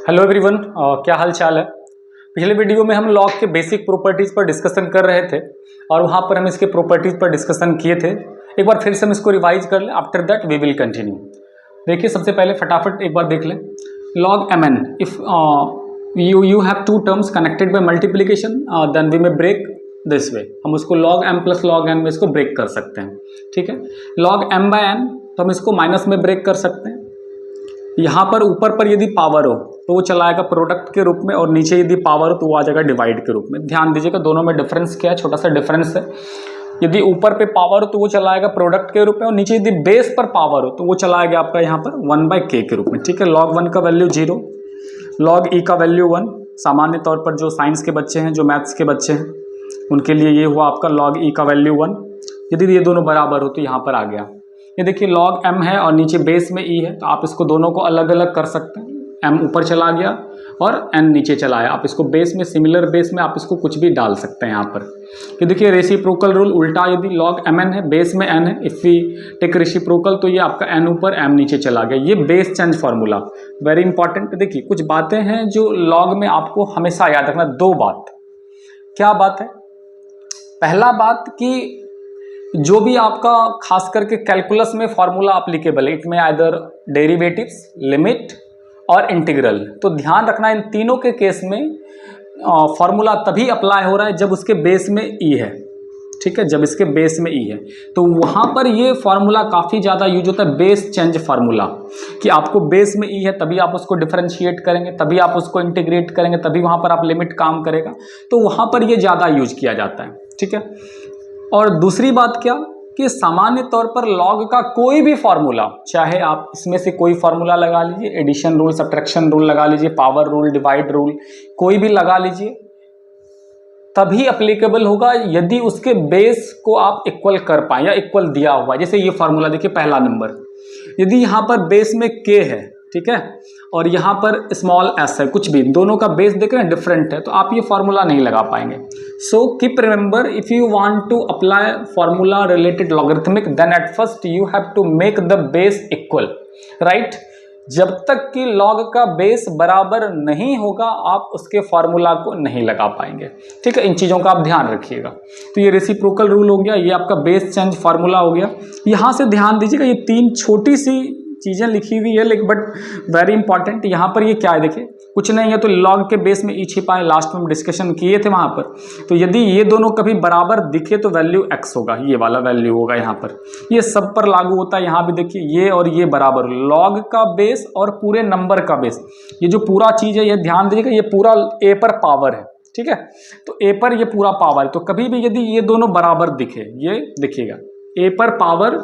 Hello everyone, क्या हाल चाल है। पिछले वीडियो में हम लॉग के बेसिक प्रॉपर्टीज़ पर डिस्कशन कर रहे थे और वहाँ पर हम इसके प्रॉपर्टीज़ पर डिस्कशन किए थे। एक बार फिर से हम इसको रिवाइज कर लें, after that we will continue. देखिए, सबसे पहले फटाफट एक बार देख लें। Log M N, if you have two terms connected by multiplication then we में ब्रेक दिस वे। हम उसको log M plus log N में इसको ब्रेक कर सकते हैं, ठीक है। लॉग एम बाय एन तो हम इसको माइनस में ब्रेक कर सकते हैं। यहाँ पर ऊपर पर यदि पावर हो तो वो चला आएगा प्रोडक्ट के रूप में, और नीचे यदि पावर हो तो वो आ जाएगा डिवाइड के रूप में। ध्यान दीजिएगा, दोनों में डिफरेंस क्या है, छोटा सा डिफरेंस है। यदि ऊपर पे पावर हो तो वो चला आएगा प्रोडक्ट के रूप में, और नीचे यदि बेस पर पावर हो तो वो चला आएगा आपका यहाँ पर 1/k के रूप में, ठीक है। log 1 का वैल्यू 0, log e का वैल्यू 1। सामान्य तौर पर जो साइंस के बच्चे हैं, जो मैथ्स के बच्चे हैं, उनके लिए ये हुआ आपका log e का वैल्यू 1। यदि ये दोनों बराबर हो तो यहाँ पर आ गया। ये देखिए, log m है और नीचे बेस में e है, तो आप इसको दोनों को अलग अलग कर सकते हैं। m ऊपर चला गया और n नीचे चला आया। आप इसको बेस में, सिमिलर बेस में आप इसको कुछ भी डाल सकते हैं यहाँ पर। ये देखिए, रेसिप्रोकल रूल उल्टा, यदि log mn है, बेस में n है, इफ़ वी टेक रेसिप्रोकल तो ये आपका n ऊपर m नीचे चला गया। ये base change formula very important. देखिए, कुछ बातें हैं जो log में आपको हमेशा याद रखना। दो बात, क्या बात है? पहला बात कि जो भी आपका खास करके कैलकुलस में फॉर्मूला अप्लीकेबल है, इट में आइदर डेरिवेटिव्स, लिमिट और इंटीग्रल, तो ध्यान रखना इन तीनों के केस में फॉर्मूला तभी अप्लाई हो रहा है जब उसके बेस में ई है, ठीक है। जब इसके बेस में ई है तो वहाँ पर ये फॉर्मूला काफ़ी ज़्यादा यूज होता है, बेस चेंज फार्मूला, कि आपको बेस में ई है तभी आप उसको डिफरेंशिएट करेंगे, तभी आप उसको इंटीग्रेट करेंगे, तभी वहाँ पर आप लिमिट काम करेगा, तो वहाँ पर ये ज़्यादा यूज किया जाता है, ठीक है। और दूसरी बात क्या कि सामान्य तौर पर लॉग का कोई भी फार्मूला, चाहे आप इसमें से कोई फार्मूला लगा लीजिए, एडिशन रूल, सब्ट्रैक्शन रूल लगा लीजिए, पावर रूल, डिवाइड रूल, कोई भी लगा लीजिए, तभी अप्लीकेबल होगा यदि उसके बेस को आप इक्वल कर पाए या इक्वल दिया हुआ है। जैसे ये फार्मूला देखिए, पहला नंबर, यदि यहाँ पर बेस में k है, ठीक है, और यहाँ पर स्मॉल s है, कुछ भी, दोनों का बेस देख रहे हैं डिफरेंट है, तो आप ये फार्मूला नहीं लगा पाएंगे। So keep remember, if you want to apply formula related logarithmic, then at first you have to make the base equal, right. जब तक कि लॉग का बेस बराबर नहीं होगा आप उसके फार्मूला को नहीं लगा पाएंगे, ठीक है। इन चीज़ों का आप ध्यान रखिएगा। तो ये रेसिप्रोकल रूल हो गया, ये आपका बेस चेंज फार्मूला हो गया। यहाँ से ध्यान दीजिएगा, ये तीन छोटी सी चीज़ें लिखी हुई है, लेकिन बट वेरी इंपॉर्टेंट। यहाँ पर ये क्या है, देखिए, कुछ नहीं है तो लॉग के बेस में ई छिपा है, लास्ट में हम डिस्कशन किए थे वहाँ पर। तो यदि ये दोनों कभी बराबर दिखे तो वैल्यू x होगा, ये वाला वैल्यू होगा यहाँ पर। ये सब पर लागू होता है। यहाँ भी देखिए, ये और ये बराबर, लॉग का बेस और पूरे नंबर का बेस, ये जो पूरा चीज़ है, ये ध्यान दीजिएगा, ये पूरा a पर पावर है, ठीक है। तो a पर ये पूरा पावर है, तो कभी भी यदि ये दोनों बराबर दिखे, ये देखिएगा a पर पावर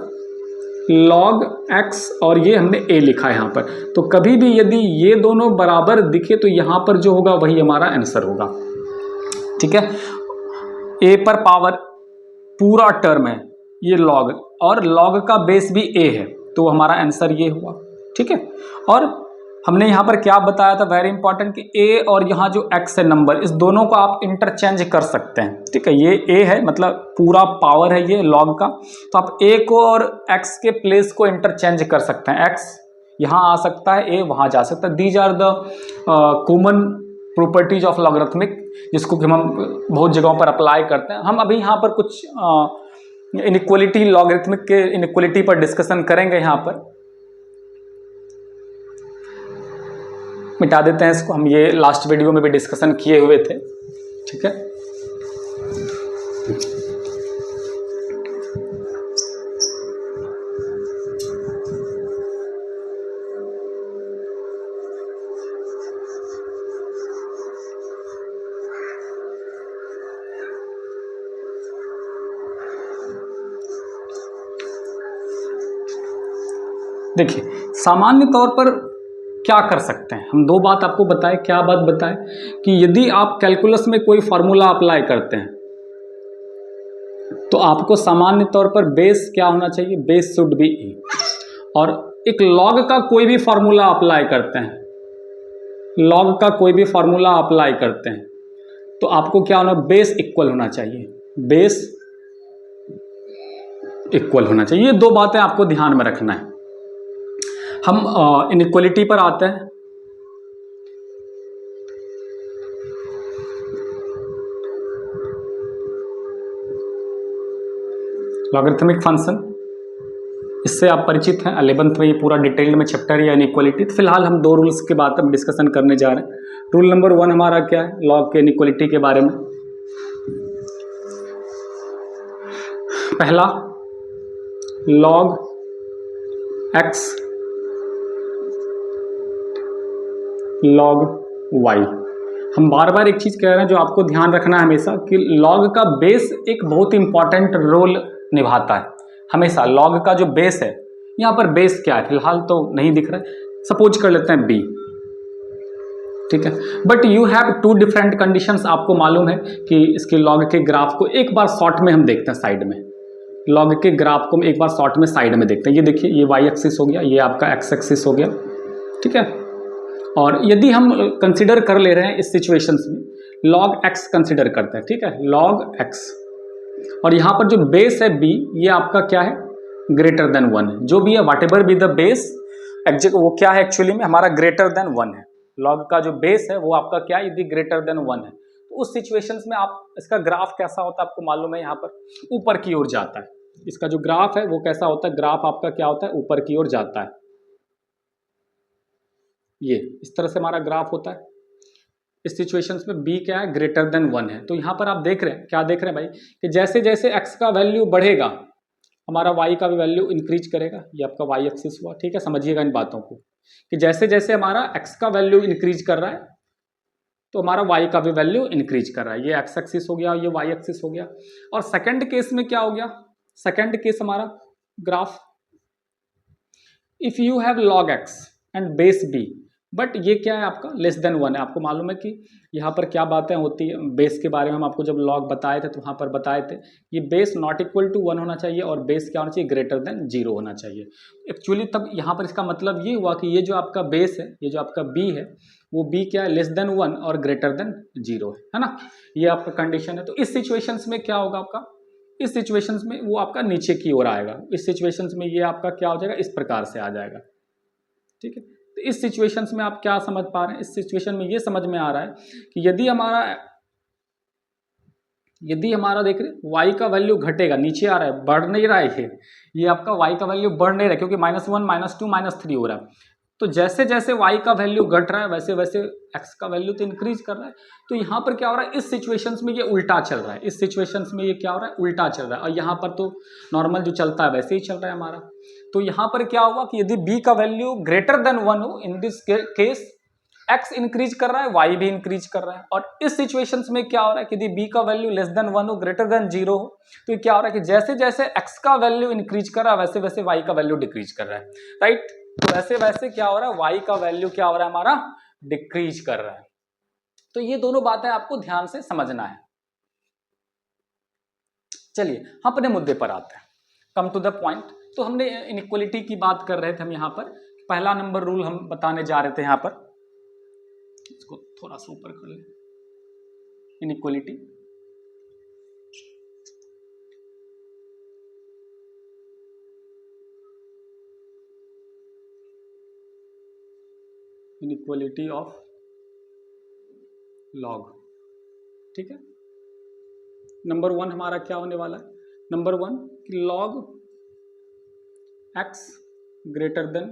log x और ये हमने a लिखा है यहाँ पर, तो कभी भी यदि ये दोनों बराबर दिखे तो यहाँ पर जो होगा वही हमारा आंसर होगा, ठीक है। a पर पावर पूरा टर्म है ये log, और log का बेस भी a है, तो हमारा आंसर ये हुआ, ठीक है। और हमने यहाँ पर क्या बताया था, वेरी इंपॉर्टेंट, कि a और यहाँ जो x है नंबर, इस दोनों को आप इंटरचेंज कर सकते हैं, ठीक है। ये a है, मतलब पूरा पावर है ये log का, तो आप a को और x के प्लेस को इंटरचेंज कर सकते हैं। x यहाँ आ सकता है, a वहाँ जा सकता है। These are the common properties of logarithmic, जिसको कि हम बहुत जगहों पर अप्लाई करते हैं। हम अभी यहाँ पर कुछ इनइक्वलिटी, लॉगरिथमिक के इनइक्वलिटी पर डिस्कशन करेंगे। यहाँ पर मिटा देते हैं इसको, हम ये लास्ट वीडियो में भी डिस्कशन किए हुए थे, ठीक है। देखिए, सामान्य तौर पर क्या कर सकते हैं हम, दो बात आपको बताएं। क्या बात बताएं कि यदि आप कैलकुलस में कोई फार्मूला अप्लाई करते हैं तो आपको सामान्य तौर पर बेस क्या होना चाहिए, बेस शुड बी ई। और एक लॉग का कोई भी फार्मूला अप्लाई करते हैं, लॉग का कोई भी फार्मूला अप्लाई करते हैं तो आपको क्या होना, बेस इक्वल होना चाहिए, बेस इक्वल होना चाहिए। ये दो बातें आपको ध्यान में रखना है। हम इनइक्वलिटी पर आते हैं। लॉगरिथमिक फंक्शन, इससे आप परिचित हैं, 11th में ये पूरा डिटेल्ड में चैप्टर है इनइक्वालिटी। तो फिलहाल हम दो रूल्स के बात हम डिस्कशन करने जा रहे हैं। रूल नंबर 1 हमारा क्या है, लॉग के इनइक्वालिटी के बारे में। पहला, लॉग x लॉग y। हम बार बार एक चीज कह रहे हैं जो आपको ध्यान रखना है हमेशा, कि लॉग का बेस एक बहुत इंपॉर्टेंट रोल निभाता है हमेशा। लॉग का जो बेस है, यहाँ पर बेस क्या है फिलहाल तो नहीं दिख रहा है, सपोज कर लेते हैं b, ठीक है। But you have two different conditions. आपको मालूम है कि इसके लॉग के ग्राफ को एक बार शॉर्ट में हम देखते हैं, साइड में लॉग के ग्राफ को एक बार शॉर्ट में साइड में देखते हैं। ये देखिए, ये y एक्सिस हो गया, ये आपका x एक्सिस हो गया, ठीक है। और यदि हम कंसिडर कर ले रहे हैं इस सिचुएशंस में log x कंसिडर करते हैं, ठीक है, log x, और यहाँ पर जो बेस है b, ये आपका क्या है, ग्रेटर देन 1 है। जो भी है वाट एवर बी द बेस, वो क्या है एक्चुअली में हमारा ग्रेटर देन 1 है। लॉग का जो बेस है वो आपका क्या है, यदि ग्रेटर देन 1 है तो उस सिचुएशंस में आप इसका ग्राफ कैसा होता है आपको मालूम है, यहाँ पर ऊपर की ओर जाता है। इसका जो ग्राफ है वो कैसा होता है, ग्राफ आपका क्या होता है, ऊपर की ओर जाता है। ये इस तरह से हमारा ग्राफ होता है। इस सिचुएशंस में b क्या है, ग्रेटर देन 1 है। तो यहाँ पर आप देख रहे हैं, क्या देख रहे हैं भाई, कि जैसे जैसे x का वैल्यू बढ़ेगा हमारा y का भी वैल्यू इंक्रीज करेगा। ये आपका y एक्सिस हुआ, ठीक है। समझिएगा इन बातों को, कि जैसे जैसे हमारा x का वैल्यू इंक्रीज कर रहा है तो हमारा y का भी वैल्यू इंक्रीज कर रहा है। ये x एक्सिस हो गया, ये y एक्सिस हो गया। और सेकंड केस में क्या हो गया, सेकंड केस हमारा graph, if you have log x and base b, but ये क्या है आपका लेस देन 1 है। आपको मालूम है कि यहाँ पर क्या बातें होती है बेस के बारे में, हम आपको जब लॉग बताए थे तो वहाँ पर बताए थे ये बेस नॉट इक्वल टू 1 होना चाहिए और बेस क्या होना चाहिए, ग्रेटर देन 0 होना चाहिए एक्चुअली। तब यहाँ पर इसका मतलब ये हुआ कि ये जो आपका बेस है, ये जो आपका b है, वो b क्या है, लेस देन 1 और ग्रेटर देन 0 है ना। ये आपका कंडीशन है। तो इस सिचुएशंस में क्या होगा आपका, इस सिचुएशंस में वो आपका नीचे की ओर आएगा। इस सिचुएशंस में ये आपका क्या हो जाएगा, इस प्रकार से आ जाएगा, ठीक है। तो इस सिचुएशंस में आप क्या समझ पा रहे हैं, इस सिचुएशन में ये समझ में आ रहा है कि यदि हमारा देख रहे y का वैल्यू घटेगा, नीचे आ रहा है, बढ़ नहीं रहा है, ये आपका y का वैल्यू बढ़ नहीं रहा है क्योंकि -1 -2 -3 हो रहा है। तो जैसे जैसे y का वैल्यू घट रहा है वैसे वैसे x का वैल्यू तो इंक्रीज कर रहा है। तो यहाँ पर क्या हो रहा है, इस सिचुएशंस में ये उल्टा चल रहा है। इस सिचुएशंस में ये क्या हो रहा है, उल्टा चल रहा है। और यहाँ पर तो नॉर्मल जो चलता है वैसे ही चल रहा है हमारा। तो यहाँ पर क्या हुआ कि यदि b का वैल्यू ग्रेटर देन 1 हो, इन दिस केस x इंक्रीज कर रहा है, y भी इंक्रीज कर रहा है। और इस सिचुएशंस में क्या हो रहा है कि यदि b का वैल्यू लेस देन 1 हो, ग्रेटर देन 0 हो, तो क्या हो रहा है कि जैसे जैसे x का वैल्यू इंक्रीज कर रहा है वैसे वैसे y का वैल्यू डिक्रीज कर रहा है, राइट। तो वैसे वैसे क्या हो रहा है, y का वैल्यू क्या हो रहा है हमारा, डिक्रीज कर रहा है। तो ये दोनों बातें आपको ध्यान से समझना है। चलिए हम अपने मुद्दे पर आते हैं, कम टू द पॉइंट। तो हमने इनइक्वालिटी की बात कर रहे थे हम यहाँ पर, पहला नंबर रूल हम बताने जा रहे थे यहाँ पर, इसको थोड़ा सा ऊपर कर ले, इनइक्वालिटी। इनइक्वालिटी ऑफ लॉग, ठीक है। नंबर 1 हमारा क्या होने वाला है, नंबर 1 कि log x greater than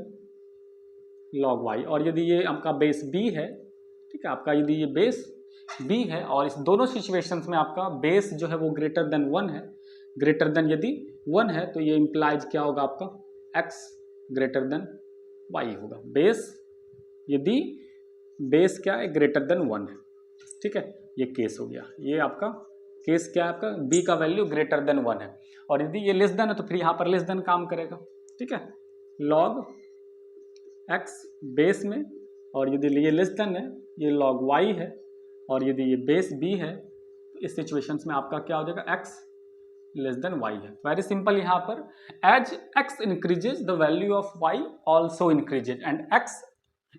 log y। और यदि ये आपका बेस b है, ठीक है, आपका यदि ये बेस b है और इस दोनों सिचुएशंस में आपका बेस जो है वो ग्रेटर देन 1 है, ग्रेटर देन यदि 1 है तो ये इंप्लाइज क्या होगा आपका, x ग्रेटर देन y होगा। बेस यदि बेस क्या है, ग्रेटर देन 1 है, ठीक है, ये केस हो गया। ये आपका केस क्या है, आपका b का वैल्यू ग्रेटर देन 1 है। और यदि ये लेस देन है तो फिर यहाँ पर लेस देन काम करेगा, ठीक है। लॉग x बेस में, और यदि ये लेस देन है, ये लॉग y है, और यदि ये बेस b है तो इस सिचुएशंस में आपका क्या हो जाएगा, x लेस देन y है। वेरी सिंपल, यहाँ पर as x increases the value of y also increases, and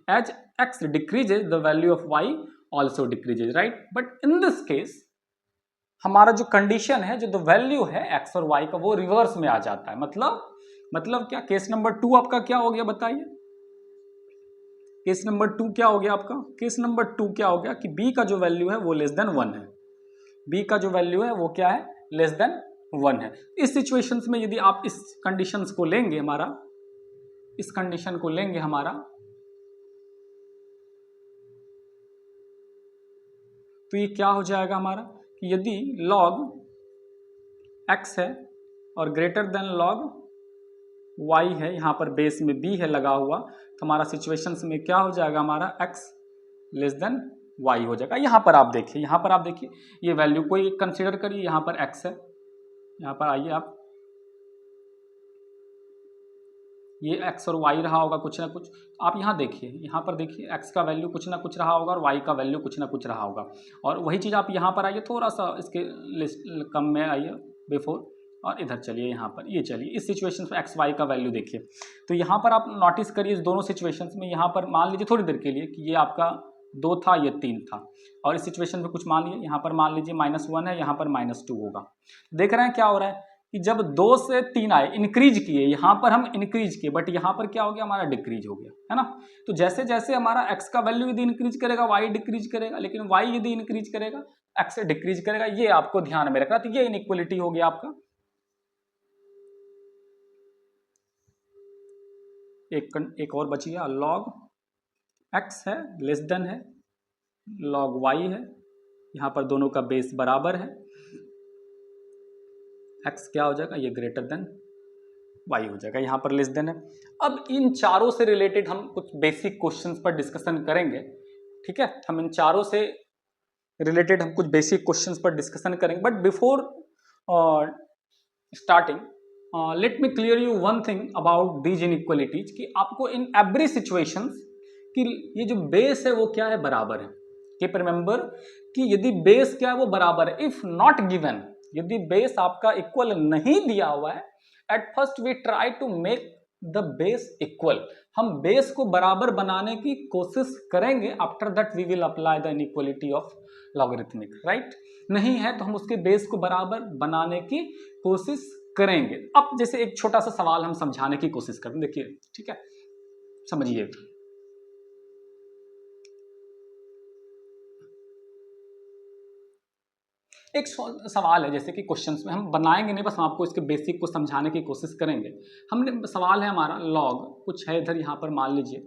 as x decreases the value of y also decreases, right. But in this case हमारा जो कंडीशन है, जो the value है x और y का, वो रिवर्स में आ जाता है। मतलब क्या, केस नंबर 2 आपका क्या हो गया बताइए, केस नंबर 2 क्या हो गया आपका, केस नंबर 2 क्या हो गया कि b का जो वैल्यू है वो लेस देन 1 है, b का जो वैल्यू है वो क्या है, लेस देन 1 है। इस सिचुएशंस में यदि आप इस कंडीशंस को लेंगे, हमारा इस कंडीशन को लेंगे हमारा, तो ये क्या हो जाएगा हमारा कि यदि log x है और ग्रेटर देन log y है, यहाँ पर बेस में b है लगा हुआ, तो हमारा सिचुएशंस में क्या हो जाएगा हमारा x लेस देन y हो जाएगा। यहाँ पर आप देखिए, यहाँ पर आप देखिए ये वैल्यू कोई कंसीडर करिए, यहाँ पर x है, यहाँ पर आइए आप, ये x और y रहा होगा कुछ ना कुछ, आप यहाँ देखिए, यहाँ पर देखिए x का वैल्यू कुछ ना कुछ रहा होगा और y का वैल्यू कुछ ना कुछ रहा होगा। और वही चीज़ आप यहाँ पर आइए, थोड़ा सा इसके लिस्ट कम में आइए बिफोर, और इधर चलिए, यहाँ पर ये चलिए, इस सिचुएशन में एक्स वाई का वैल्यू देखिए। तो यहाँ पर आप नोटिस करिए इस दोनों सिचुएशंस में, यहाँ पर मान लीजिए थोड़ी देर के लिए कि ये आपका 2 था, ये 3 था, और इस सिचुएशन में कुछ मान लीजिए, यहाँ पर मान लीजिए -1 है, यहाँ पर -2 होगा। देख रहे हैं क्या हो रहा है कि जब 2 से 3 आए, इंक्रीज किए, यहाँ पर हम इंक्रीज किए, बट यहाँ पर क्या हो गया हमारा डिक्रीज हो गया, है ना। तो जैसे जैसे हमारा x का वैल्यू यदि इंक्रीज करेगा y डिक्रीज करेगा, लेकिन y यदि इंक्रीज करेगा x डिक्रीज करेगा, ये आपको ध्यान में रखना। तो ये इनइक्वलिटी हो गया आपका। एक और बच गया, log x है लेस देन है log y है, यहाँ पर दोनों का बेस बराबर है, x क्या हो जाएगा, ये ग्रेटर देन y हो जाएगा, यहाँ पर लेस देन है। अब इन चारों से रिलेटेड हम कुछ बेसिक क्वेश्चंस पर डिस्कशन करेंगे, ठीक है। हम इन चारों से रिलेटेड हम कुछ बेसिक क्वेश्चंस पर डिस्कशन करेंगे, but before starting let me clear you one thing about these inequalities, कि आपको इन एवरी सिचुएशंस कि ये जो बेस है वो क्या है, बराबर है। कीप रिमेंबर कि यदि बेस क्या है वो बराबर है, इफ नॉट गिवन, यदि बेस आपका इक्वल नहीं दिया हुआ है, at first we try to make the base equal, हम बेस को बराबर बनाने की कोशिश करेंगे, after that we will apply the inequality of logarithmic, right. नहीं है तो हम उसके बेस को बराबर बनाने की कोशिश करेंगे। अब जैसे एक छोटा सा सवाल हम समझाने की कोशिश करें, देखिए, ठीक है, समझिए। एक सवाल है, जैसे कि क्वेश्चंस में हम बनाएंगे नहीं, बस हम आपको इसके बेसिक को समझाने की कोशिश करेंगे। हमने सवाल है हमारा लॉग कुछ है इधर, यहाँ पर मान लीजिए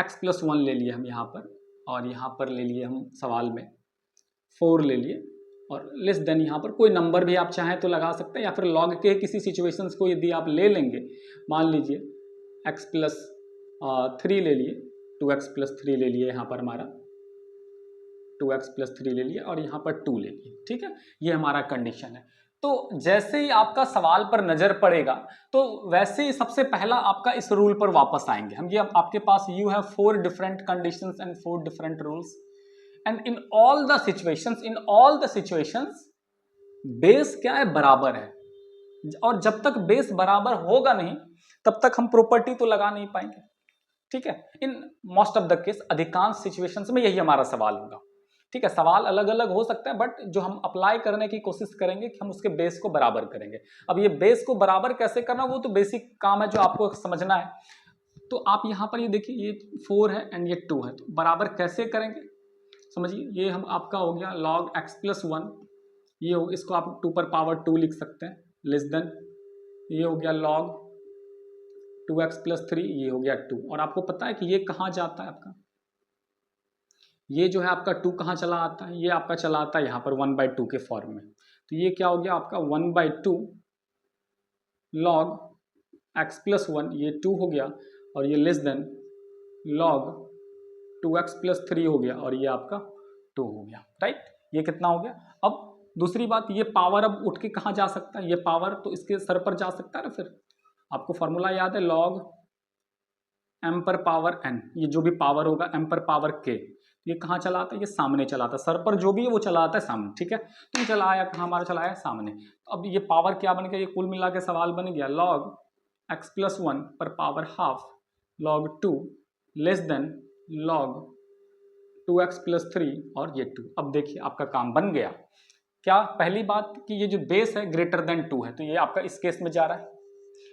x+1 ले लिए हम यहाँ पर, और यहाँ पर ले लिए हम सवाल में 4 ले लिए, और लेस देन यहाँ पर कोई नंबर भी आप चाहें तो लगा सकते हैं, या फिर लॉग के किसी सिचुएशंस को यदि आप ले लेंगे, मान लीजिए x+3 ले लिए, 2x+3 ले लिए, यहाँ पर हमारा 2x+3 ले लिए, और यहाँ पर 2 ले लिए, ठीक है। ये हमारा कंडीशन है। तो जैसे ही आपका सवाल पर नजर पड़ेगा, तो वैसे ही सबसे पहला आपका इस रूल पर वापस आएंगे हम। ये आपके पास you have 4 different conditions and 4 different rules, and in all the situations base क्या है, बराबर है। और जब तक बेस बराबर होगा नहीं, तब तक हम प्रॉपर्टी तो लगा नहीं पाएंगे, ठीक है। In most of the case, अधिकांश सिचुएशंस में यही हमारा सवाल होगा, ठीक है। सवाल अलग अलग हो सकता है, बट जो हम अप्लाई करने की कोशिश करेंगे कि हम उसके बेस को बराबर करेंगे। अब ये बेस को बराबर कैसे करना, वो तो बेसिक काम है जो आपको समझना है। तो आप यहाँ पर ये देखिए, ये 4 है एंड ये 2 है, तो बराबर कैसे करेंगे समझिए। ये हम आपका हो गया log x+1, ये हो, इसको आप 2 पर पावर 2 लिख सकते हैं, लेस देन ये हो गया log 2x+3, ये हो गया 2। और आपको पता है कि ये कहाँ जाता है आपका, ये जो है आपका 2 कहाँ चला आता है, ये आपका चला आता है यहाँ पर 1/2 के फॉर्म में। तो ये क्या हो गया आपका 1/2 log x+1, ये 2 हो गया, और ये लेस देन log 2x+3 हो गया, और ये आपका 2 हो गया, राइट। ये कितना हो गया। अब दूसरी बात, ये पावर अब उठ के कहाँ जा सकता है, ये पावर तो इसके सर पर जा सकता है ना। फिर आपको फॉर्मूला याद है, log m पर पावर n, ये जो भी पावर होगा m पर पावर k, ये कहाँ चला आता है, ये सामने चला आता है, सर पर जो भी है वो चला आता है सामने, ठीक है। तो ये चला आया कहाँ, हमारा चला आया सामने। तो अब ये पावर क्या बन गया, ये कुल मिला के सवाल बन गया log x+1 पर power half log 2 less than log 2x+3 और ये 2। अब देखिए आपका काम बन गया। क्या, पहली बात कि ये जो बेस है ग्रेटर देन 2 है, तो ये आपका इस केस में जा रहा है,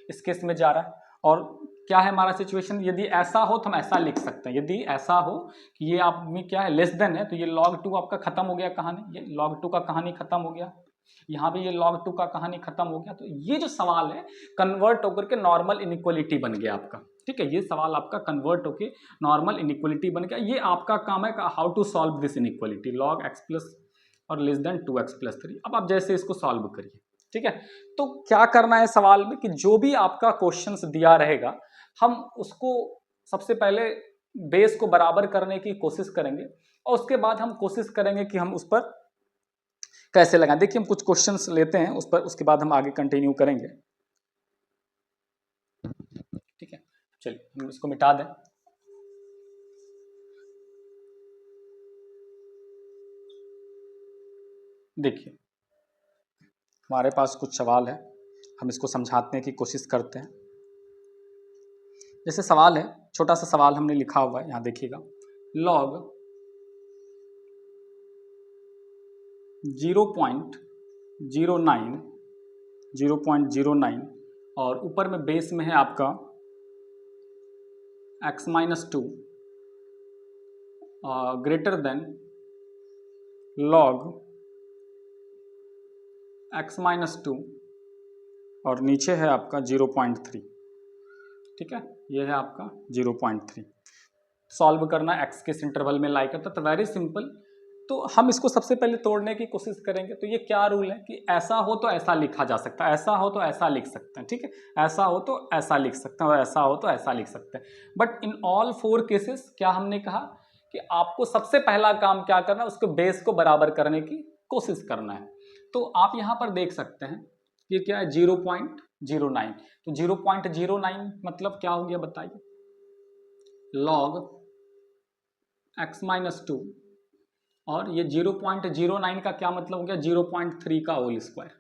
इस केस में जा रहा है। और क्या है हमारा सिचुएशन, यदि ऐसा हो तो हम ऐसा लिख सकते हैं, यदि ऐसा हो कि ये आप में क्या है लेस देन है, तो ये log 2 आपका खत्म हो गया कहानी, ये log 2 का कहानी खत्म हो गया, यहाँ भी ये log 2 का कहानी खत्म हो गया। तो ये जो सवाल है कन्वर्ट होकर के नॉर्मल इनइक्वलिटी बन गया आपका, ठीक है, ये सवाल आपका कन्वर्ट होकर नॉर्मल इनइक्वलिटी बन गया। ये आपका काम है how to solve this inequality log x plus और लेस देन 2x प्लस 3। अब आप जैसे इसको सॉल्व करिए, ठीक है। तो क्या करना है सवाल में कि जो भी आपका क्वेश्चंस दिया रहेगा हम उसको सबसे पहले बेस को बराबर करने की कोशिश करेंगे और उसके बाद हम कोशिश करेंगे कि हम उस पर कैसे लगाएं। देखिए हम कुछ क्वेश्चंस लेते हैं उस पर, उसके बाद हम आगे कंटिन्यू करेंगे, ठीक है। चलिए हम इसको मिटा दें। देखिए हमारे पास कुछ सवाल है, हम इसको समझाने की कोशिश करते हैं। जैसे सवाल है, छोटा सा सवाल हमने लिखा हुआ है, यहाँ देखिएगा log 0.09 और ऊपर में बेस में है आपका x-2 greater than log x-2 और नीचे है आपका 0.3, ठीक है, ये है आपका 0.3। सॉल्व करना x के इंटरवल में लाई करता, तो वेरी सिंपल। तो हम इसको सबसे पहले तोड़ने की कोशिश करेंगे। तो ये क्या रूल है कि ऐसा हो तो ऐसा लिखा जा सकता है, ऐसा हो तो ऐसा लिख सकते हैं, ठीक है, ऐसा हो तो ऐसा लिख सकते हैं और ऐसा हो तो ऐसा लिख सकते हैं। बट इन ऑल 4 केसेस क्या हमने कहा कि आपको सबसे पहला काम क्या करना है, उसको बेस को बराबर करने की कोशिश करना है। तो आप यहाँ पर देख सकते हैं ये क्या है 0.09। तो 0.09 मतलब क्या हो गया बताइए, log x-2 और ये 0.09 का क्या मतलब हो गया 0.3 का होल स्क्वायर,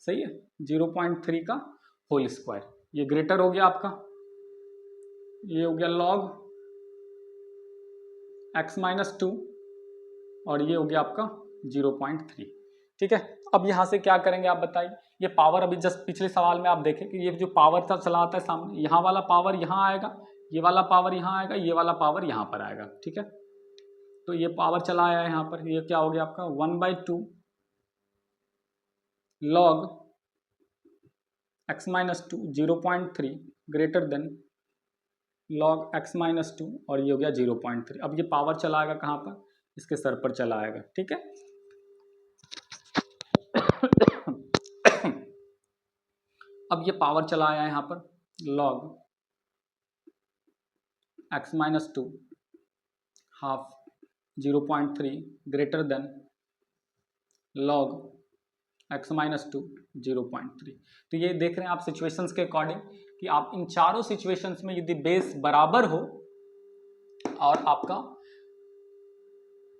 सही है, 0.3 का होल स्क्वायर। ये ग्रेटर हो गया आपका, ये हो गया log x-2 और ये हो गया आपका 0.3, ठीक है। अब यहाँ से क्या करेंगे आप बताइए, ये पावर अभी जस्ट पिछले सवाल में आप देखें कि ये जो पावर था चला आता है सामने, यहाँ वाला पावर यहाँ आएगा, ये वाला पावर यहाँ आएगा, ये वाला पावर यहाँ पर आएगा, ठीक है। तो ये पावर चला आया है यहाँ पर, ये क्या हो गया आपका 1/2 log x-2 0.3 greater than log x-2 और ये हो गया 0.3। अब ये पावर चला आएगा कहाँ पर, इसके सर पर चला आएगा, ठीक है। अब ये पावर चला आया है यहाँ पर log x-2 half 0.3 greater than log x-2 0.3। तो ये देख रहे हैं आप सिचुएशंस के अकॉर्डिंग कि आप इन चारों सिचुएशंस में यदि बेस बराबर हो और आपका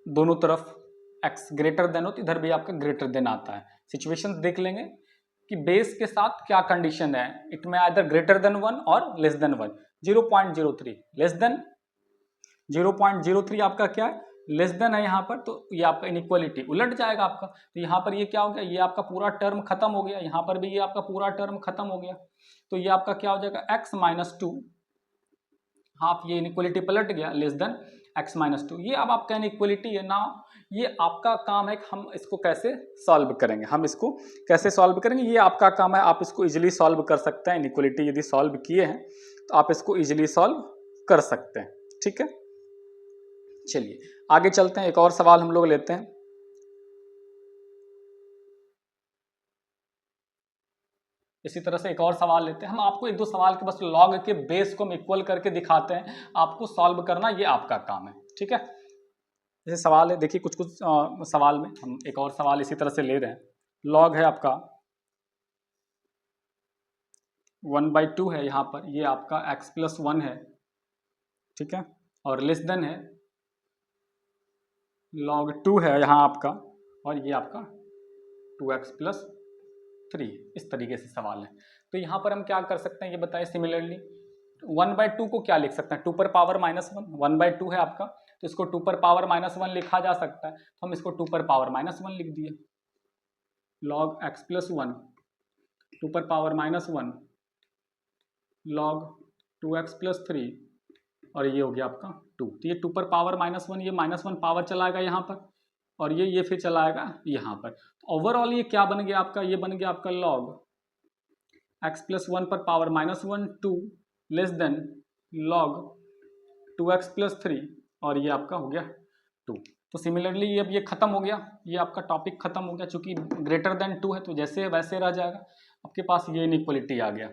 दोनों तरफ x ग्रेटर देन हो तो इधर भी आपका ग्रेटर देन आता है। सिचुएशंस देख लेंगे कि बेस के साथ क्या कंडीशन है, इट में आइदर ग्रेटर देन 1 और लेस देन 1। 0.03 लेस देन 0.03 आपका क्या है, लेस देन है यहाँ पर, तो ये आपका इनइक्वालिटी उलट जाएगा आपका। तो यहाँ पर ये क्या हो गया, ये आपका पूरा टर्म खत्म हो गया, यहाँ पर भी ये आपका पूरा टर्म खत्म हो गया। तो ये आपका क्या हो जाएगा x-2 हाफ, ये इनइक्वालिटी पलट गया, लेस देन x-2। ये अब आपका इनइक्वालिटी है ना, ये आपका काम है कि हम इसको कैसे सॉल्व करेंगे, हम इसको कैसे सॉल्व करेंगे, ये आपका काम है। आप इसको इजीली सॉल्व कर सकते हैं, इनइक्वालिटी यदि सॉल्व किए हैं तो आप इसको इजीली सॉल्व कर सकते हैं, ठीक है। चलिए आगे चलते हैं, एक और सवाल हम लोग लेते हैं। इसी तरह से एक और सवाल लेते हैं हम, आपको एक दो सवाल के बस लॉग के बेस को हम इक्वल करके दिखाते हैं, आपको सॉल्व करना ये आपका काम है, ठीक है। जैसे सवाल है, देखिए कुछ सवाल में हम एक और सवाल इसी तरह से ले रहे हैं। लॉग है आपका 1/2 है यहाँ पर, ये आपका x+1 है, ठीक है, और लेस देन है log 2 है यहाँ आपका, और ये आपका 2x+3। इस तरीके से सवाल है। तो यहाँ पर हम क्या कर सकते हैं ये बताइए। सिमिलरली 1/2 को क्या लिख सकते हैं, 2 पर पावर -1, 1/2 है आपका, तो इसको 2 पर पावर -1 लिखा जा सकता है, तो हम इसको 2 पर पावर -1 लिख दिए। log x+1 2 पर पावर -1 log 2x+3 और ये हो गया आपका 2। तो ये 2 पर पावर -1, ये -1 पावर चला गया यहाँ पर, और ये फिर चला आएगा यहाँ पर। तो ओवरऑल ये क्या बन गया आपका, ये बन गया आपका log x प्लस 1 पर power -1 2 less than log 2x plus 3 और ये आपका हो गया 2। तो सिमिलरली ये अब ये खत्म हो गया, ये आपका टॉपिक खत्म हो गया, चूंकि ग्रेटर देन 2 है तो जैसे वैसे रह जाएगा। आपके पास ये इनइक्वलिटी आ गया,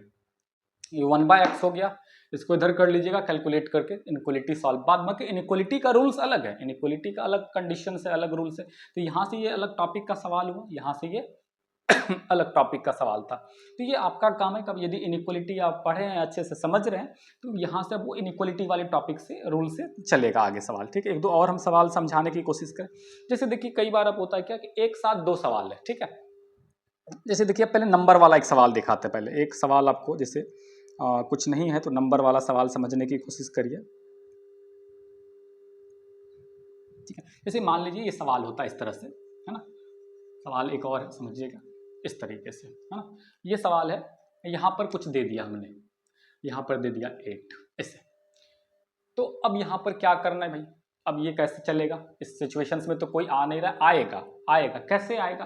ये 1/x हो गया, इसको इधर कर लीजिएगा कैलकुलेट करके इनइक्वलिटी सॉल्व। बाद में इनइक्वलिटी का रूल्स अलग है, इनइक्वलिटी का अलग कंडीशन से अलग रूल्स है। तो यहाँ से ये अलग टॉपिक का सवाल हुआ, यहाँ से ये अलग टॉपिक का सवाल था। तो ये आपका काम है कि अब यदि इनइक्वलिटी आप पढ़े हैं, अच्छे से समझ रहे हैं, तो यहाँ से वो इनइक्वलिटी वाले टॉपिक से रूल से चलेगा आगे सवाल। ठीक है, एक दो और हम सवाल समझाने की कोशिश करें। जैसे देखिए कई बार अब होता है क्या कि एक साथ दो सवाल है, ठीक है। जैसे देखिए पहले नंबर वाला एक सवाल दिखाते हैं, पहले एक सवाल आपको, जैसे कुछ नहीं है तो नंबर वाला सवाल समझने की कोशिश करिए। ठीक है, जैसे मान लीजिए ये सवाल होता है इस तरह से, है ना। सवाल एक और है, समझिएगा इस तरीके से, है ना। ये सवाल है, यहाँ पर कुछ दे दिया हमने, यहाँ पर दे दिया 8 ऐसे। तो अब यहाँ पर क्या करना है भाई, अब ये कैसे चलेगा इस सिचुएशंस में, तो कोई आ नहीं रहा, आएगा कैसे आएगा।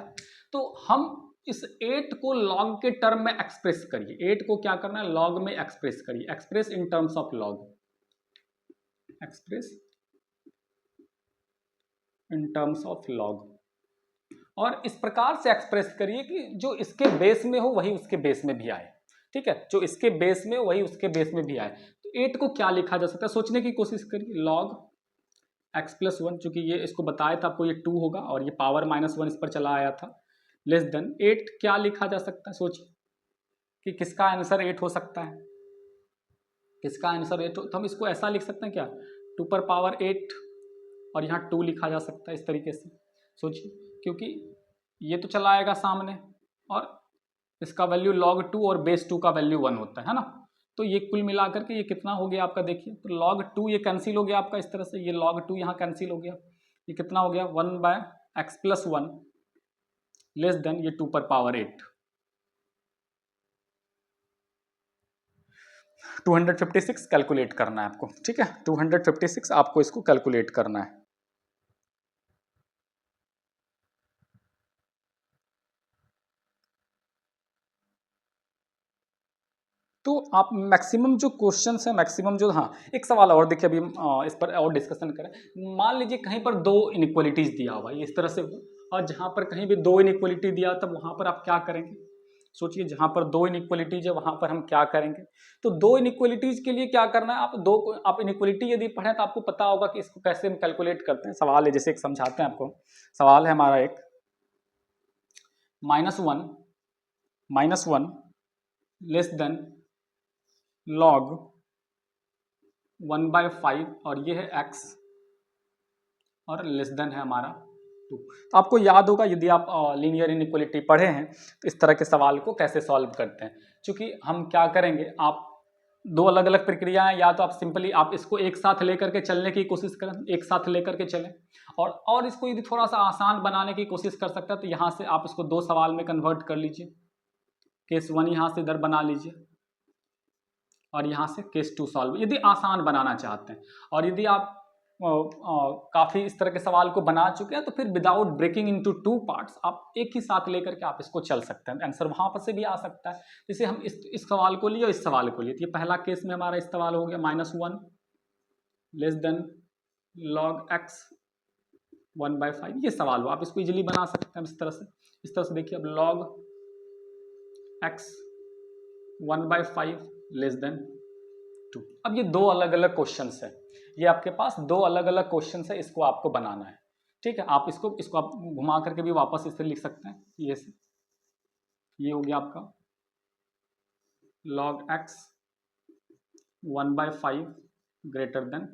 तो हम इस 8 को लॉग के टर्म में एक्सप्रेस करिए, 8 को क्या करना है लॉग में एक्सप्रेस करिए, express in terms of log, express in terms of log. और इस प्रकार से एक्सप्रेस करिए कि जो इसके बेस में हो वही उसके बेस में भी आए। ठीक है, जो इसके बेस में हो वही उसके बेस में भी आए। तो 8 को क्या लिखा जा सकता है, सोचने की कोशिश करिए। लॉग x प्लस 1, चूंकि ये इसको बताया था आपको ये 2 होगा और ये पावर -1 इस पर चला आया था, लेस देन 8 क्या लिखा जा सकता है, सोचिए कि किसका आंसर 8 हो सकता है, किसका आंसर 8 हो। तो हम इसको ऐसा लिख सकते हैं क्या, 2 पर पावर 8 और यहाँ 2 लिखा जा सकता है इस तरीके से। सोचिए, क्योंकि ये तो चला आएगा सामने और इसका वैल्यू log 2 और बेस 2 का वैल्यू 1 होता है ना। तो ये कुल मिलाकर के ये कितना हो गया आपका, देखिए तो log 2 ये कैंसिल हो गया आपका इस तरह से, ये log 2 यहाँ कैंसिल हो गया, ये कितना हो गया 1/x प्लस 1 लेस देन ये 2 पर पावर 8। 256 कैलकुलेट करना है आपको, ठीक है, 256 आपको इसको कैलकुलेट करना है। तो आप मैक्सिमम जो क्वेश्चंस हैं, मैक्सिमम जो, हाँ एक सवाल और देखिए, अभी हम इस पर और डिस्कशन करें। मान लीजिए कहीं पर 2 इनइक्वलिटीज दिया हुआ है इस तरह से, और जहाँ पर कहीं भी 2 इनइक्वलिटी दिया तब वहाँ पर आप क्या करेंगे, सोचिए जहाँ पर 2 इनइक्वलिटीज है वहाँ पर हम क्या करेंगे। तो 2 इनइक्वलिटीज के लिए क्या करना है, आप इनइक्वलिटी यदि पढ़ें तो आपको पता होगा कि इसको कैसे हम कैलकुलेट करते हैं। सवाल है, जैसे एक समझाते हैं आपको, सवाल है हमारा एक -1 लेस देन log 1/5 और ये है x और लेस देन है हमारा 2। तो आपको याद होगा यदि आप लीनियर इनइक्वलिटी पढ़े हैं तो इस तरह के सवाल को कैसे सॉल्व करते हैं। क्योंकि हम क्या करेंगे, आप 2 अलग अलग प्रक्रियाएं, या तो आप सिंपली आप इसको एक साथ लेकर के चलने की कोशिश करें, एक साथ लेकर के चलें, और इसको यदि थोड़ा सा आसान बनाने की कोशिश कर सकते हैं तो यहाँ से आप इसको 2 सवाल में कन्वर्ट कर लीजिए। केस 1 यहाँ से इधर बना लीजिए और यहाँ से केस 2 सॉल्व, यदि आसान बनाना चाहते हैं। और यदि आप काफ़ी इस तरह के सवाल को बना चुके हैं तो फिर विदाउट ब्रेकिंग इनटू 2 पार्ट्स आप एक ही साथ लेकर के आप इसको चल सकते हैं, आंसर वहाँ पर से भी आ सकता है। जैसे हम इस सवाल को लिए और इस सवाल को लिए, तो ये पहला केस में हमारा इस सवाल हो गया -1 लेस देन log x 1/5, ये सवाल हो, आप इसको इजीली बना सकते हैं इस तरह से देखिए। अब log x 1/5 लेस देन 2। अब ये 2 अलग अलग क्वेश्चंस है, ये आपके पास 2 अलग अलग क्वेश्चंस है, इसको आपको बनाना है। ठीक है, आप इसको आप घुमा करके भी वापस इसे लिख सकते हैं, ये हो गया आपका log x 1/5 ग्रेटर देन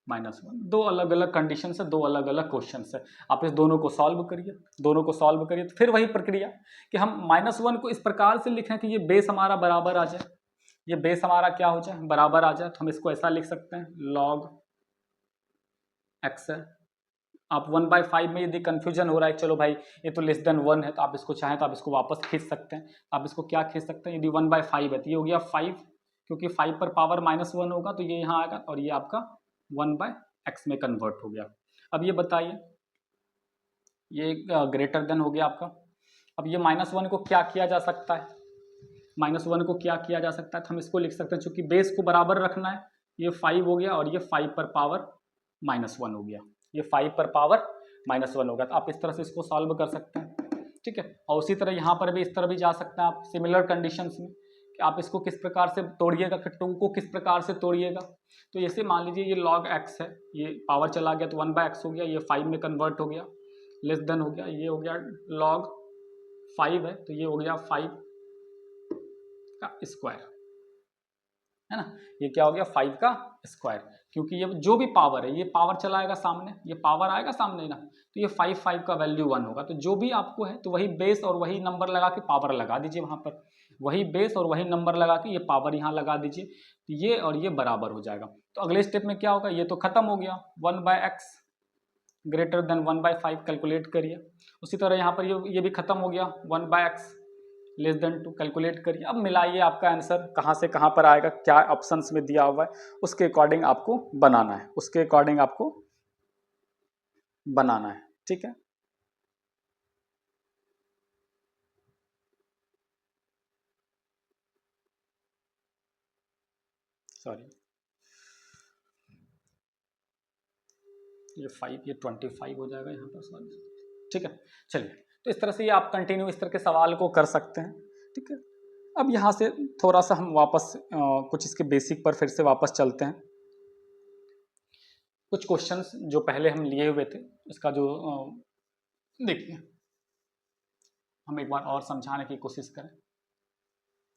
-1। 2 अलग अलग कंडीशन है, 2 अलग अलग क्वेश्चन है। आप इस दोनों को सॉल्व करिए, तो फिर वही प्रक्रिया कि हम -1 को इस प्रकार से लिखें कि ये बेस हमारा बराबर आ जाए, ये बेस हमारा क्या हो जाए, बराबर आ जाए। तो हम इसको ऐसा लिख सकते हैं log x है। आप 1/5 में यदि कंफ्यूजन हो रहा है, चलो भाई ये तो लेस देन 1 है, तो आप इसको चाहें तो आप इसको वापस खींच सकते हैं। आप इसको क्या खींच सकते हैं, यदि 1/5 है तो ये हो गया 5, क्योंकि 5 पर पावर -1 होगा तो ये यहाँ आएगा और ये आपका 1/x में कन्वर्ट हो गया। अब ये बताइए ये ग्रेटर देन हो गया आपका। अब ये -1 को क्या किया जा सकता है, -1 को क्या किया जा सकता है, तो हम इसको लिख सकते हैं, चूंकि बेस को बराबर रखना है, ये 5 हो गया और ये 5 पर पावर -1 हो गया, ये 5 पर पावर -1 हो गया। तो आप इस तरह से इसको सॉल्व कर सकते हैं, ठीक है। और उसी तरह यहाँ पर भी इस तरह भी जा सकता है आप, सिमिलर कंडीशंस में, कि आप इसको किस प्रकार से तोड़िएगा, फिर 2 को किस प्रकार से तोड़िएगा। तो जैसे मान लीजिए ये log x है, ये पावर चला गया तो 1/x हो गया, ये 5 में कन्वर्ट हो गया, लेस देन हो गया, ये हो गया log 5 है तो ये हो गया 5 का स्क्वायर, है ना। ये क्या हो गया 5 का स्क्वायर, क्योंकि ये जो भी पावर है, ये पावर चलाएगा सामने, ये पावर आएगा सामने ना, तो ये 5 का वैल्यू 1 होगा। तो जो भी आपको है तो वही बेस और वही नंबर लगा के पावर लगा दीजिए वहाँ पर, वही बेस और वही नंबर लगा के ये पावर यहाँ लगा दीजिए, तो ये और ये बराबर हो जाएगा। तो अगले स्टेप में क्या होगा, ये तो खत्म हो गया, 1/x ग्रेटर देन 1/5 कैलकुलेट करिए। उसी तरह यहाँ पर ये भी खत्म हो गया, 1/x लेस देन 2 कैलकुलेट करिए। अब मिलाइए, आपका आंसर कहाँ से कहाँ पर आएगा, क्या ऑप्शंस में दिया हुआ है उसके अकॉर्डिंग आपको बनाना है, उसके अकॉर्डिंग आपको बनाना है, ठीक है। सॉरी, ये 5, ये 25 हो जाएगा यहाँ पर, सॉरी, ठीक है। चलिए, तो इस तरह से ये आप कंटिन्यू इस तरह के सवाल को कर सकते हैं, ठीक है। अब यहाँ से थोड़ा सा हम वापस कुछ इसके बेसिक पर फिर से वापस चलते हैं। कुछ क्वेश्चंस जो पहले हम लिए हुए थे इसका जो देखिए, हम एक बार और समझाने की कोशिश करें,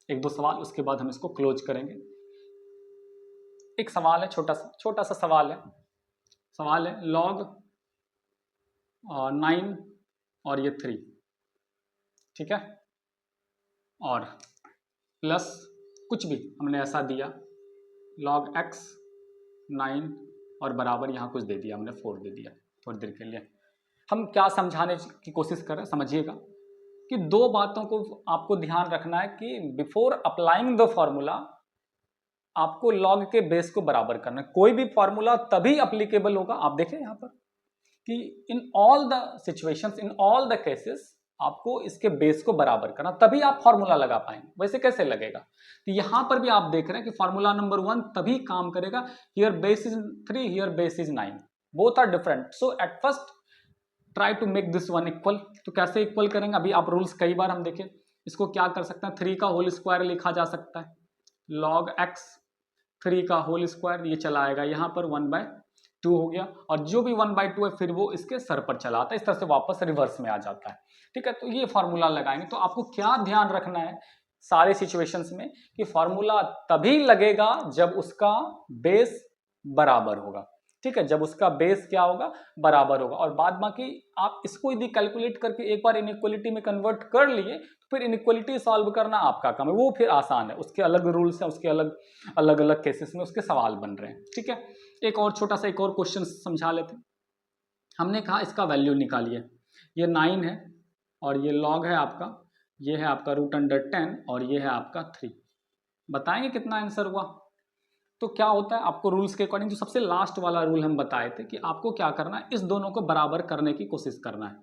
1-2 सवाल, उसके बाद हम इसको क्लोज करेंगे। एक सवाल है, छोटा सा सवाल है log 9 और ये 3, ठीक है, और प्लस कुछ भी हमने ऐसा दिया, log x 9 और बराबर यहाँ कुछ दे दिया हमने 4 दे दिया। थोड़ी देर के लिए हम क्या समझाने की कोशिश कर रहे हैं, समझिएगा कि 2 बातों को आपको ध्यान रखना है कि बिफोर अप्लाइंग द फॉर्मूला आपको log के बेस को बराबर करना है। कोई भी फॉर्मूला तभी अप्लीकेबल होगा, आप देखें यहाँ पर कि इन all the situations, in all the cases आपको इसके बेस को बराबर करना, तभी आप फॉर्मूला लगा पाएंगे। वैसे कैसे लगेगा, तो यहां पर भी आप देख रहे हैं कि फॉर्मूला नंबर 1 तभी काम करेगा, here base is 3, here base is 9, both are different, so at first try to make this one equal. तो कैसे इक्वल करेंगे, अभी आप रूल्स कई बार हम देखें, इसको क्या कर सकते हैं, 3 का होल स्क्वायर लिखा जा सकता है, log x 3 का होल स्क्वायर, ये चला आएगा यहाँ पर 1/2 हो गया, और जो भी 1/2 है फिर वो इसके सर पर चला आता है, इस तरह से वापस रिवर्स में आ जाता है, ठीक है। तो ये फॉर्मूला लगाएंगे, तो आपको क्या ध्यान रखना है सारे सिचुएशंस में कि फॉर्मूला तभी लगेगा जब उसका बेस बराबर होगा, ठीक है, जब उसका बेस क्या होगा, बराबर होगा। और बाद बाकी आप इसको यदि कैलकुलेट करके एक बार इनइक्वलिटी में कन्वर्ट कर लिए तो फिर इनइक्वलिटी सॉल्व करना आपका काम है, वो फिर आसान है, उसके अलग रूल्स हैं, उसके अलग अलग केसेस में उसके सवाल बन रहे हैं, ठीक है। एक और छोटा सा एक और क्वेश्चन समझा लेते हैं। हमने कहा इसका वैल्यू निकालिए, ये 9 है और ये log है आपका, ये है आपका √10 और ये है आपका 3, बताएंगे कितना आंसर हुआ। तो क्या होता है, आपको रूल्स के अकॉर्डिंग जो सबसे लास्ट वाला रूल हम बताए थे कि आपको क्या करना है, इस दोनों को बराबर करने की कोशिश करना है,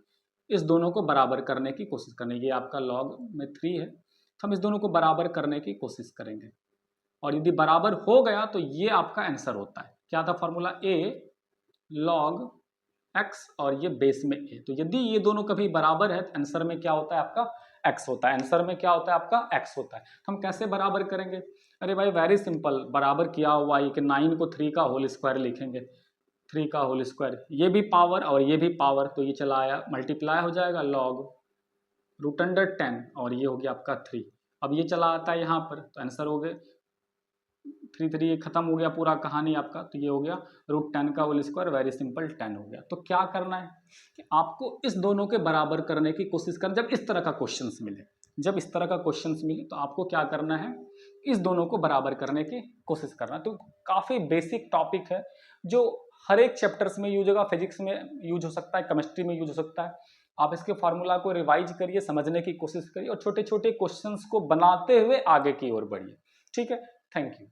इस दोनों को बराबर करने की कोशिश करनी है। ये आपका log में 3 है, तो हम इस दोनों को बराबर करने की कोशिश करेंगे, और यदि बराबर हो गया तो ये आपका आंसर होता है। क्या था फॉर्मूला, a log x और ये बेस में a, तो यदि ये दोनों कभी बराबर है तो आंसर में क्या होता है आपका x होता है, आंसर में क्या होता है आपका x होता है। हम कैसे बराबर करेंगे, अरे भाई वेरी सिंपल, बराबर किया हुआ है कि 9 को 3 का होल स्क्वायर लिखेंगे, 3 का होल स्क्वायर, ये भी पावर और ये भी पावर, तो ये चला आया मल्टीप्लाई हो जाएगा log √10 और ये हो गया आपका 3, अब ये चला आता है यहाँ पर, तो आंसर हो गए 3 ये खत्म हो गया पूरा कहानी आपका, तो ये हो गया √10 का होल स्क्वायर, वेरी सिंपल 10 हो गया। तो क्या करना है कि आपको इस दोनों के बराबर करने की कोशिश करना, जब इस तरह का क्वेश्चंस मिले, जब इस तरह का क्वेश्चंस मिले तो आपको क्या करना है, इस दोनों को बराबर करने की कोशिश करना। तो काफ़ी बेसिक टॉपिक है जो हर एक चैप्टर्स में यूज होगा, फिजिक्स में यूज हो सकता है, केमिस्ट्री में यूज हो सकता है। आप इसके फार्मूला को रिवाइज करिए, समझने की कोशिश करिए और छोटे छोटे क्वेश्चंस को बनाते हुए आगे की ओर बढ़िए, ठीक है। Thank you.